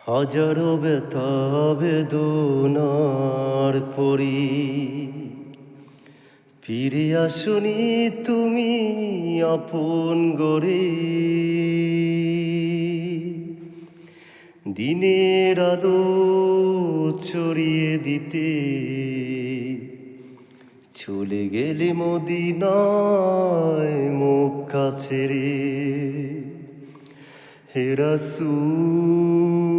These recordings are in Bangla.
হাজারো ব্যথা বেদনার পরি ফিরে আসনি তুমি আপন গরে। দিনের আলো ছড়িয়ে দিতে চলে গেলে মদিনায় মক্কা ছেড়ে। হে রাসূল,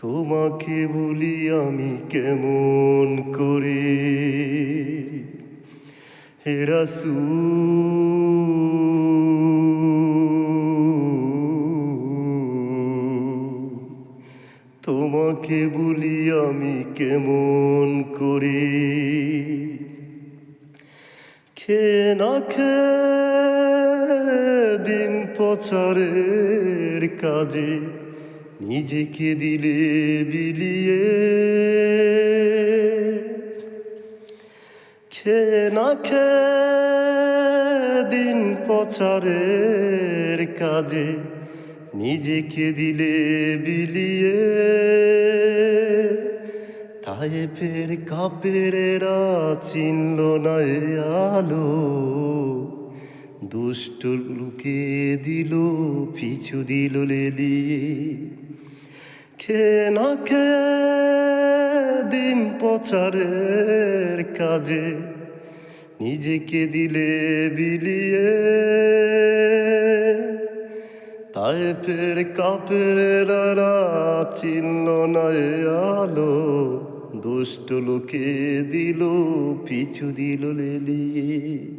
তোমাকে বলি আমি কেমন করে। হে রাসূল, তোমাকে বলি আমি কেমন করে। খেয়ে না খেয়ে দিন প্রচারের কাজে নিজেকে দিলে বিলিয়ে। খেয়ে না খেয়ে দিন প্রচারের কাজে নিজেকে দিলে বিলিয়ে। তায়েফের কাফেরেরা চিনল না এ আলো, দুষ্ট লুকে দিল পিছু দিল লেলিয়ে। খেয়ে না খেয়ে দিন প্রচারের কাজে নিজেকে দিলে বিলিয়ে। তায়েফের কাফেরেরা চিনল না এ আলো, দুষ্ট লোকে দিল পিছু দিল লেলিয়ে।